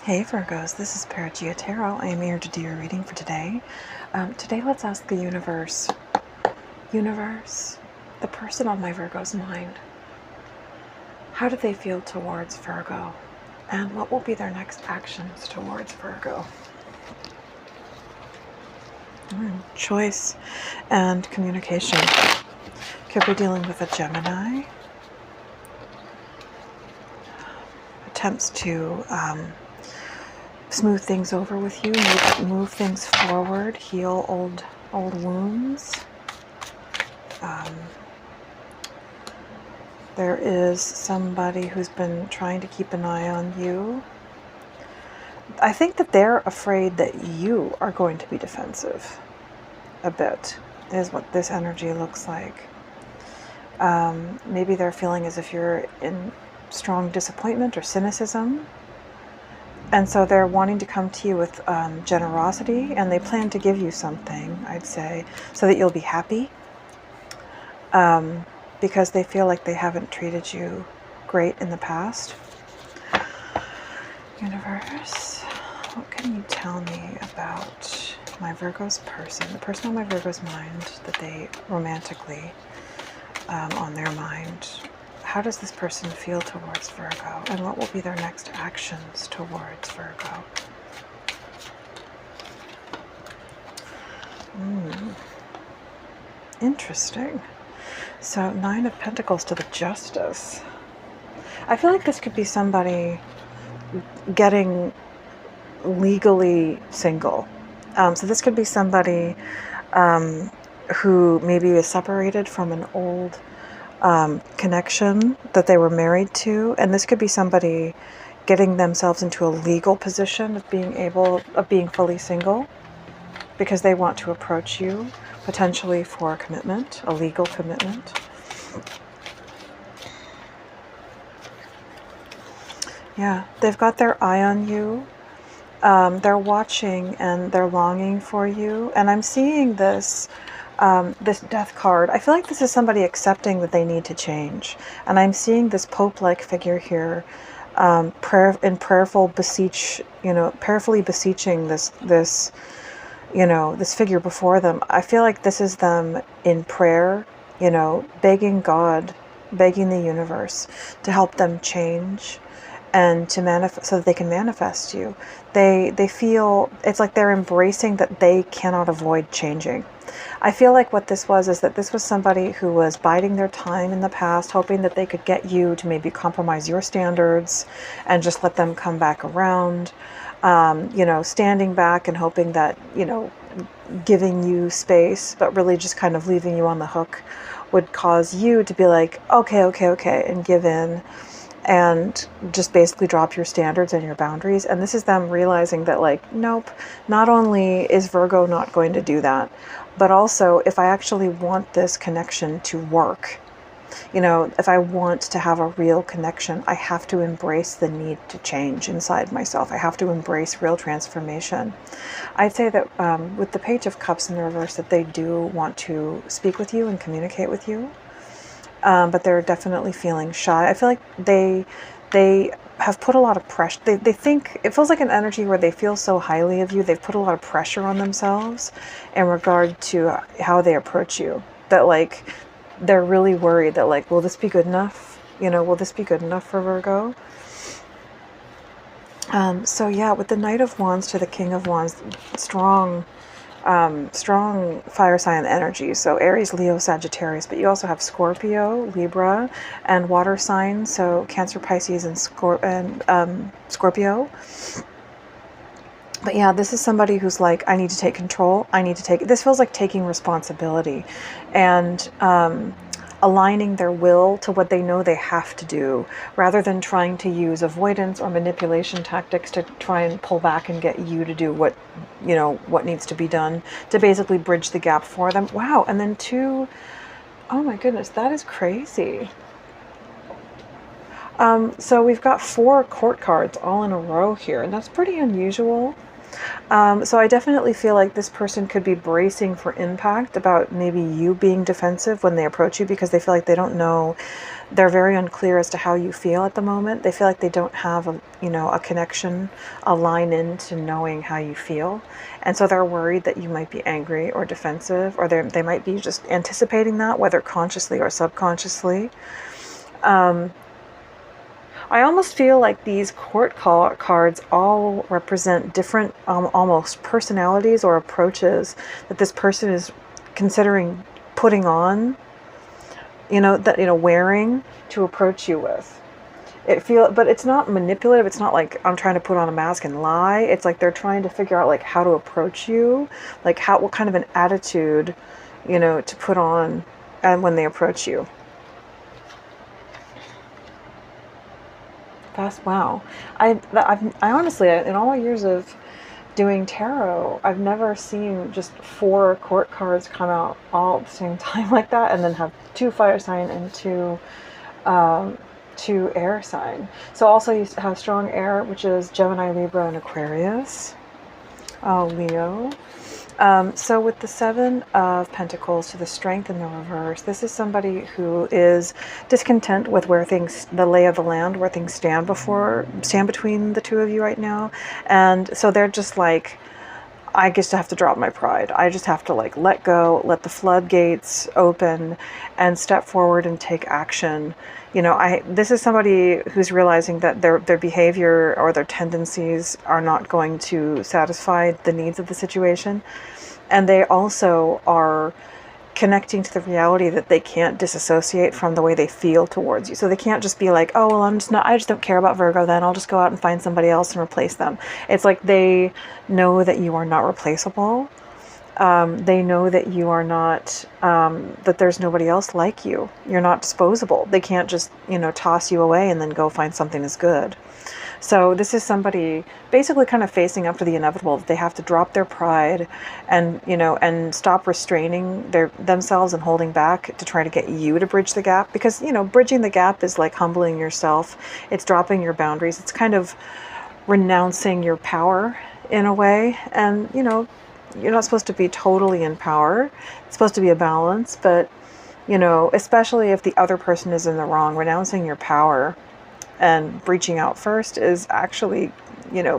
Hey Virgos, this is Paragia Tarot. I am here to do your reading for today. Today let's ask the universe, the person on my Virgo's mind, how do they feel towards Virgo? And what will be their next actions towards Virgo? Choice and communication. Could be dealing with a Gemini. Attempts to smooth things over with you, move things forward, heal old wounds. There is somebody who's been trying to keep an eye on you. I think that they're afraid that you are going to be defensive a bit, is what this energy looks like. Maybe they're feeling as if you're in strong disappointment or cynicism. And so they're wanting to come to you with generosity, and they plan to give you something, I'd say, so that you'll be happy. Because they feel like they haven't treated you great in the past. Universe, what can you tell me about my Virgo's person, the person on my Virgo's mind that they romantically on their mind? How does this person feel towards Virgo? And what will be their next actions towards Virgo? Interesting. So 9 of Pentacles to the Justice. I feel like this could be somebody getting legally single. So this could be somebody who maybe is separated from an old connection that they were married to, and this could be somebody getting themselves into a legal position of being fully single because they want to approach you potentially for a commitment, a legal commitment. Yeah, they've got their eye on you. They're watching and they're longing for you. And I'm seeing this this Death card. I feel like this is somebody accepting that they need to change. And I'm seeing this Pope-like figure here, prayerfully beseeching this figure before them. I feel like this is them in prayer, begging God, begging the universe to help them change and to manifest, so that they can manifest you. They feel, it's like they're embracing that they cannot avoid changing. I feel like what this was is that this was somebody who was biding their time in the past, hoping that they could get you to maybe compromise your standards and just let them come back around. Standing back and hoping that, giving you space, but really just kind of leaving you on the hook would cause you to be like, okay, and give in and just basically drop your standards and your boundaries. And this is them realizing that, like, nope, not only is Virgo not going to do that, but also if I actually want this connection to work, if I want to have a real connection, I have to embrace the need to change inside myself. I have to embrace real transformation. I'd say that with the Page of Cups in the reverse, that they do want to speak with you and communicate with you, but they're definitely feeling shy. I feel like they have put a lot of pressure. They think, it feels like an energy where they feel so highly of you. They've put a lot of pressure on themselves in regard to how they approach you. That, like, they're really worried that, like, will this be good enough? Will this be good enough for Virgo? So yeah, with the Knight of Wands to the King of Wands, strong fire sign energy. So Aries, Leo, Sagittarius, but you also have Scorpio, Libra, and water signs. So Cancer, Pisces, and Scorpio. But yeah, this is somebody who's like, I need to take control. This feels like taking responsibility and aligning their will to what they know they have to do, rather than trying to use avoidance or manipulation tactics to try and pull back and get you to do what needs to be done, to basically bridge the gap for them. Wow. And then 2, oh my goodness, that is crazy. So we've got 4 court cards all in a row here, and that's pretty unusual. So I definitely feel like this person could be bracing for impact about maybe you being defensive when they approach you, because they feel like they don't know. They're very unclear as to how you feel at the moment. They feel like they don't have a connection, a line into knowing how you feel. And so they're worried that you might be angry or defensive, or they might be just anticipating that, whether consciously or subconsciously. I almost feel like these court cards all represent different almost personalities or approaches that this person is considering putting on, wearing to approach you with. But it's not manipulative. It's not like I'm trying to put on a mask and lie. It's like they're trying to figure out like how to approach you, like what kind of an attitude, to put on, and when they approach you. Wow. I honestly, in all my years of doing tarot, I've never seen just 4 court cards come out all at the same time like that, and then have 2 fire sign and 2 air sign. So also you have strong air, which is Gemini, Libra, and Aquarius. Leo. So with the 7 of Pentacles to the Strength in the reverse, this is somebody who is discontent with the lay of the land, where things stand between the two of you right now. And so they're just like, I just have to drop my pride. I just have to like let go, let the floodgates open, and step forward and take action. This is somebody who's realizing that their behavior or their tendencies are not going to satisfy the needs of the situation. And they also are connecting to the reality that they can't disassociate from the way they feel towards you. So they can't just be like, oh, well, I just don't care about Virgo then. I'll just go out and find somebody else and replace them. It's like they know that you are not replaceable. They know that you are not, that there's nobody else like you. You're not disposable. They can't just, toss you away and then go find something as good. So this is somebody basically kind of facing up to the inevitable. They have to drop their pride and, and stop restraining themselves and holding back to try to get you to bridge the gap. Because, bridging the gap is like humbling yourself. It's dropping your boundaries. It's kind of renouncing your power in a way. And, you're not supposed to be totally in power. It's supposed to be a balance. But, especially if the other person is in the wrong, renouncing your power and reaching out first is actually,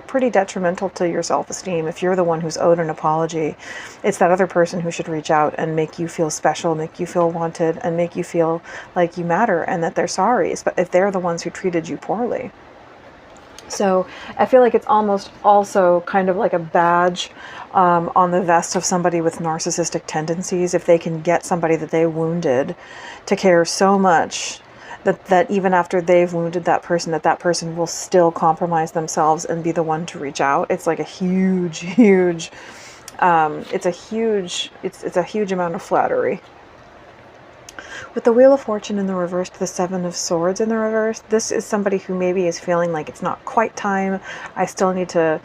pretty detrimental to your self-esteem. If you're the one who's owed an apology, it's that other person who should reach out and make you feel special, make you feel wanted, and make you feel like you matter and that they're sorry, if they're the ones who treated you poorly. So I feel like it's almost also kind of like a badge on the vest of somebody with narcissistic tendencies, if they can get somebody that they wounded to care so much that even after they've wounded that person will still compromise themselves and be the one to reach out. It's like a huge it's a huge amount of flattery. With the Wheel of Fortune in the reverse to the 7 of Swords in the reverse, this is somebody who maybe is feeling like it's not quite time. I still need to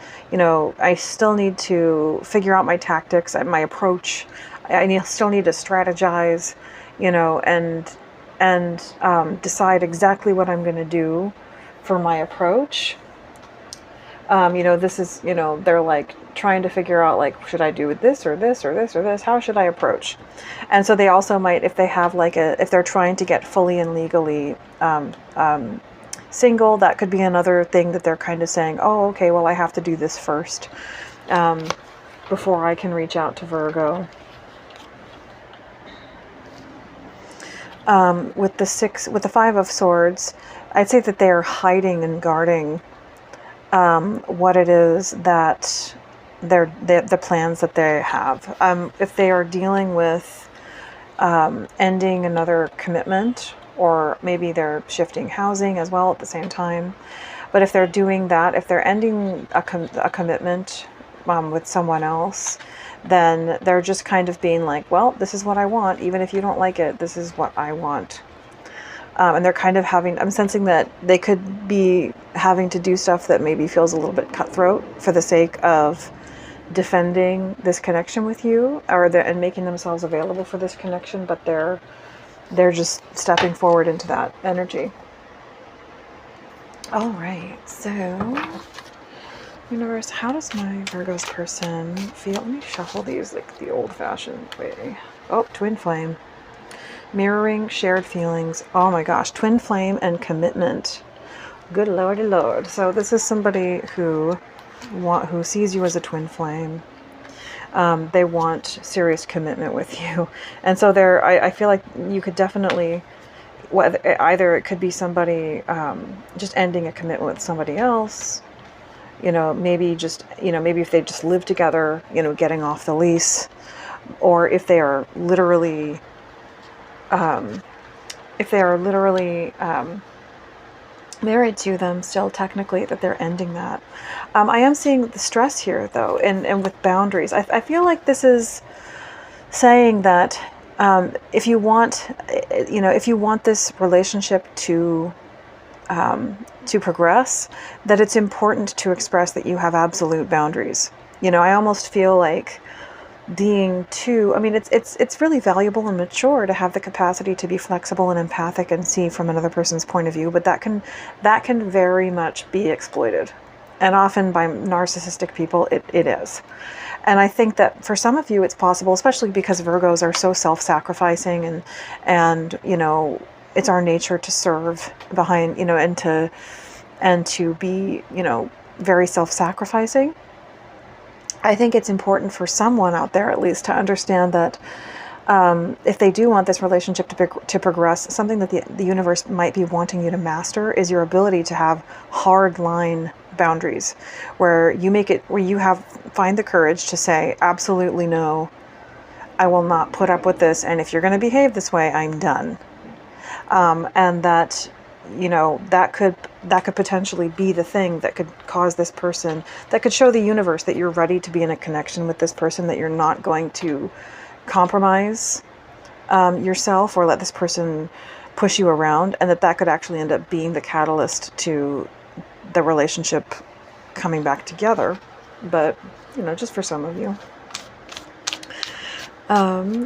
figure out my tactics and my approach. Still need to strategize, and decide exactly what I'm going to do for my approach. This is, they're like trying to figure out, like, should I do this or this or this or this? How should I approach? And so they also might, if they have if they're trying to get fully and legally single, that could be another thing that they're kind of saying, oh, okay, well, I have to do this first before I can reach out to Virgo. With the 5 of Swords, I'd say that they're hiding and guarding what it is that the plans that they have. If they are dealing with ending another commitment, or maybe they're shifting housing as well at the same time. But if they're doing that, if they're ending a commitment with someone else, then they're just kind of being like, well, this is what I want. Even if you don't like it, this is what I want. And they're kind of I'm sensing that they could be having to do stuff that maybe feels a little bit cutthroat for the sake of defending this connection with you, and making themselves available for this connection, but they're just stepping forward into that energy. All right, so Universe, how does my Virgo's person feel? Let me shuffle these like the old-fashioned way. Oh, twin flame. Mirroring shared feelings. Oh my gosh, twin flame and commitment. Good lordy lord. So this is somebody who sees you as a twin flame. They want serious commitment with you. And so I feel like you could definitely, either it could be somebody just ending a commitment with somebody else, maybe if they just live together, getting off the lease, or if they are literally, married to them still, technically, that they're ending that. I am seeing the stress here, though, and with boundaries. I feel like this is saying that if you want this relationship to progress, that it's important to express that you have absolute boundaries. I almost feel like it's really valuable and mature to have the capacity to be flexible and empathic and see from another person's point of view, but that can very much be exploited, and often by narcissistic people it is. And I think that for some of you it's possible, especially because Virgos are so self-sacrificing, and it's our nature to serve behind, and to be, very self-sacrificing. I think it's important for someone out there, at least, to understand that if they do want this relationship to progress, something that the universe might be wanting you to master is your ability to have hard line boundaries, where you find the courage to say, absolutely no, I will not put up with this, and if you're going to behave this way, I'm done. And that, that could potentially be the thing that could cause this person, that could show the universe that you're ready to be in a connection with this person, that you're not going to compromise yourself or let this person push you around, and that could actually end up being the catalyst to the relationship coming back together. But, just for some of you.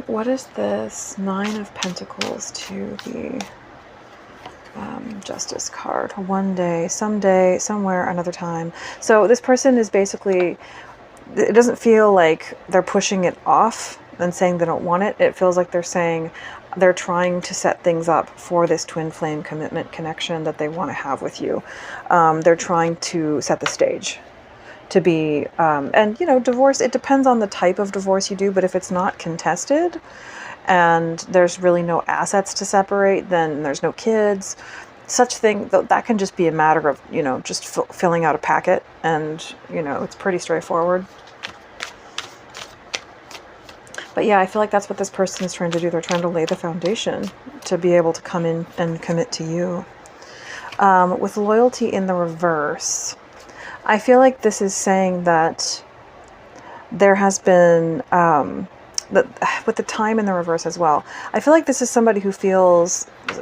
What is this? 9 of Pentacles to the Justice card. One day, someday, somewhere, another time. So this person is basically, it doesn't feel like they're pushing it off and saying they don't want it. It feels like they're saying they're trying to set things up for this twin flame commitment connection that they want to have with you. They're trying to set the stage to be, and divorce, it depends on the type of divorce you do, but if it's not contested and there's really no assets to separate, then there's no kids, that can just be a matter of, just filling out a packet, and, it's pretty straightforward. But yeah, I feel like that's what this person is trying to do. They're trying to lay the foundation to be able to come in and commit to you. With loyalty in the reverse, I feel like this is saying that there has been, with the time in the reverse as well, I feel like this is somebody who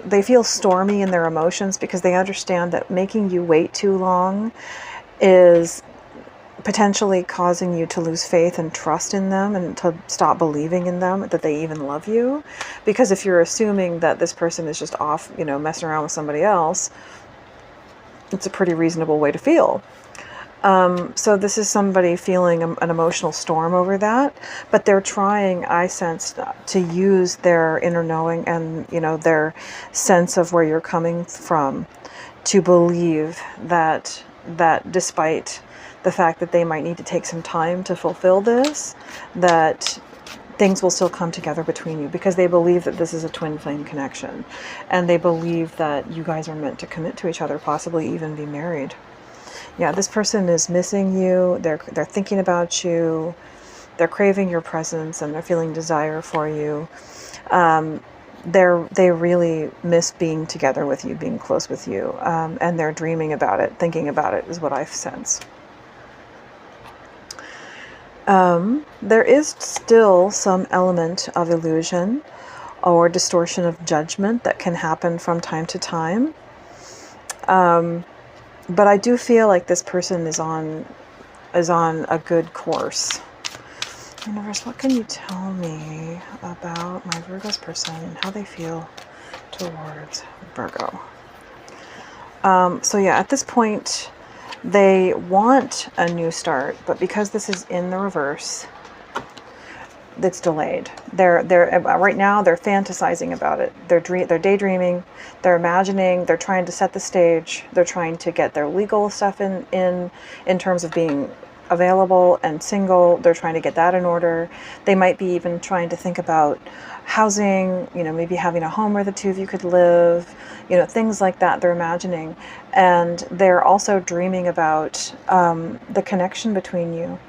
they feel stormy in their emotions because they understand that making you wait too long is potentially causing you to lose faith and trust in them, and to stop believing in them, that they even love you. Because if you're assuming that this person is just off, messing around with somebody else, it's a pretty reasonable way to feel. So this is somebody feeling an emotional storm over that, but they're trying, I sense, to use their inner knowing and, their sense of where you're coming from to believe that despite the fact that they might need to take some time to fulfill this, that things will still come together between you, because they believe that this is a twin flame connection, and they believe that you guys are meant to commit to each other, possibly even be married. Yeah, this person is missing you. They're thinking about you. They're craving your presence, and they're feeling desire for you. They really miss being together with you, being close with you, and they're dreaming about it, thinking about it, is what I sense. There is still some element of illusion or distortion of judgment that can happen from time to time. But I do feel like this person is on a good course. Universe, what can you tell me about my Virgo's person and how they feel towards Virgo? So yeah, at this point, They want a new start, but because this is in the reverse, it's delayed. They're right now they're fantasizing about it. They're daydreaming, they're imagining, they're trying to set the stage, they're trying to get their legal stuff in terms of being available and single. They're trying to get that in order. They might be even trying to think about housing, maybe having a home where the two of you could live, things like that they're imagining. And they're also dreaming about the connection between you.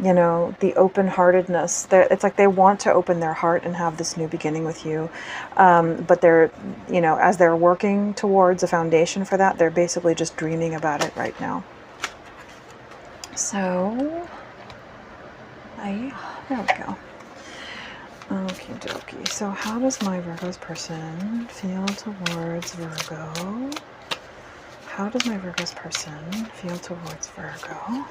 The open-heartedness. It's like they want to open their heart and have this new beginning with you. But they're, as they're working towards a foundation for that, they're basically just dreaming about it right now. So, there we go. Okie dokie. So how does my Virgo's person feel towards Virgo? How does my Virgo's person feel towards Virgo?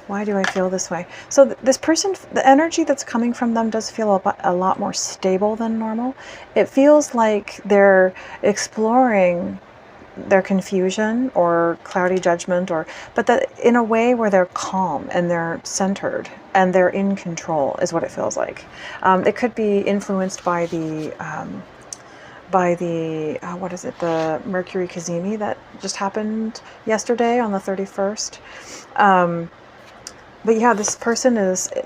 Why do I feel this way? So this person, the energy that's coming from them does feel a lot more stable than normal. It feels like they're exploring their confusion or cloudy judgment, but that in a way where they're calm and they're centered and they're in control is what it feels like. It could be influenced by the what is it, the Mercury Cazimi that just happened yesterday on the 31st. But yeah, this person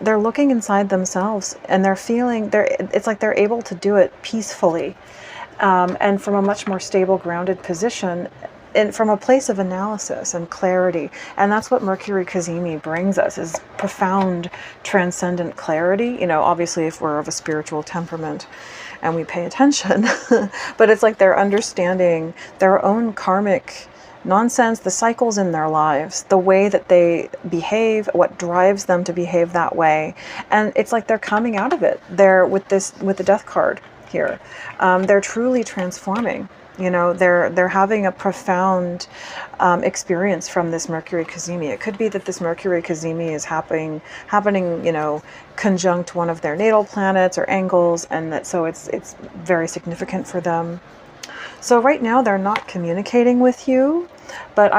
they're looking inside themselves and they're feeling, it's like they're able to do it peacefully, and from a much more stable, grounded position, and from a place of analysis and clarity. And that's what Mercury Cazimi brings us, is profound, transcendent clarity. Obviously if we're of a spiritual temperament and we pay attention, but it's like they're understanding their own karmic nonsense, the cycles in their lives, the way that they behave, what drives them to behave that way. And it's like they're coming out of it. They're with the Death card here. They're truly transforming. They're having a profound experience from this Mercury Cazimi. It could be that this Mercury Cazimi is happening, conjunct one of their natal planets or angles, and so it's very significant for them. So right now they're not communicating with you, but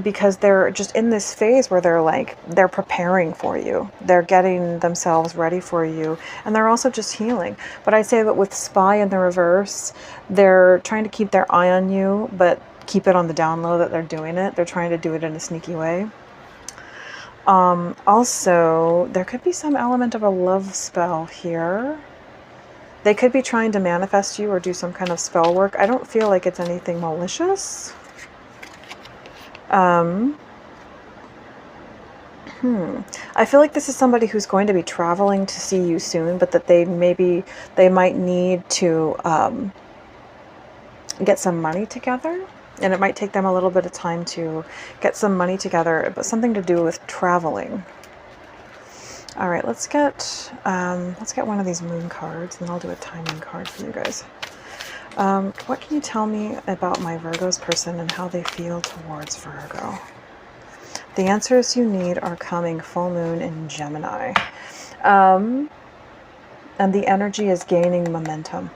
because they're just in this phase where they're preparing for you. They're getting themselves ready for you, and they're also just healing. But I'd say that with Spy in the reverse, they're trying to keep their eye on you, but keep it on the down low that they're doing it. They're trying to do it in a sneaky way. Also, there could be some element of a love spell here. They could be trying to manifest you or do some kind of spell work. I don't feel like it's anything malicious. I feel like this is somebody who's going to be traveling to see you soon, but that they might need to get some money together. And it might take them a little bit of time to get some money together, but something to do with traveling. All right, let's get one of these moon cards, and I'll do a timing card for you guys. What can you tell me about my Virgo's person and how they feel towards Virgo? The answers you need are coming. Full moon in Gemini, and the energy is gaining momentum.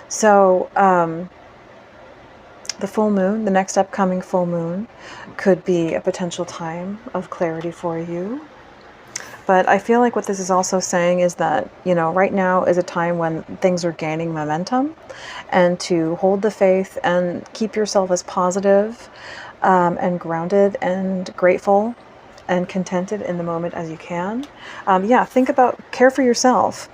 So the full moon, the next upcoming full moon, could be a potential time of clarity for you. But I feel like what this is also saying is that, right now is a time when things are gaining momentum, and to hold the faith and keep yourself as positive and grounded and grateful and contented in the moment as you can. Care for yourself.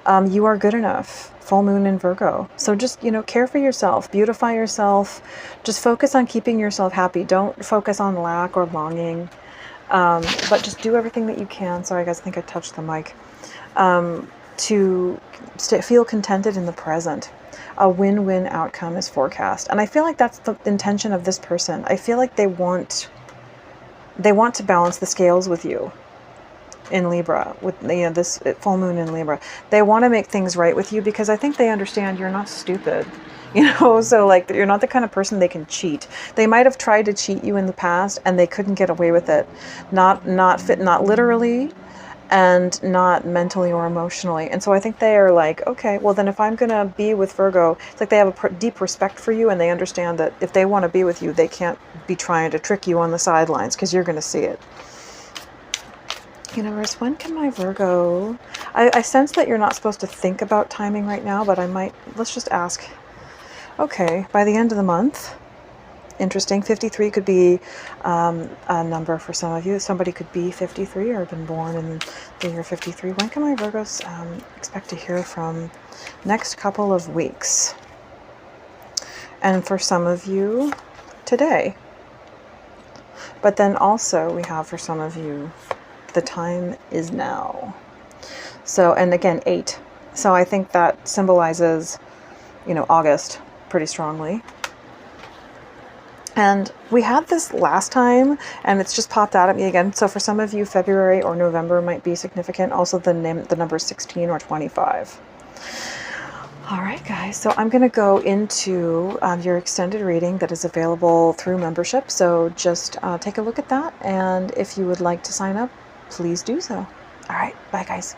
You are good enough. Full moon in Virgo. So just, care for yourself, beautify yourself, just focus on keeping yourself happy. Don't focus on lack or longing. But just do everything that you can. Sorry guys, I think I touched the mic. To feel contented in the present. A win-win outcome is forecast. And I feel like that's the intention of this person. I feel like they want to balance the scales with you in Libra, with this full moon in Libra. They want to make things right with you because I think they understand you're not stupid. So like you're not the kind of person they can cheat. They might have tried to cheat you in the past and they couldn't get away with it. Not literally, and not mentally or emotionally. And so I think they are like, okay, well then if I'm going to be with Virgo, it's like they have a deep respect for you, and they understand that if they want to be with you, they can't be trying to trick you on the sidelines, because you're going to see it. Universe, when can my Virgo... I sense that you're not supposed to think about timing right now, but I might... Let's just ask. Okay, by the end of the month. Interesting. 53 could be a number for some of you. Somebody could be 53 or have been born in the year 53. When can my Virgos expect to hear from? Next couple of weeks. And for some of you, today. But then also we have for some of you, the time is now. So, and again, 8. So I think that symbolizes, you know, August pretty strongly. And we had this last time, and it's just popped out at me again. So for some of you, February or November might be significant. Also, the number 16 or 25. All right, guys. So I'm going to go into your extended reading that is available through membership. So just take a look at that. And if you would like to sign up, please do so. All right. Bye, guys.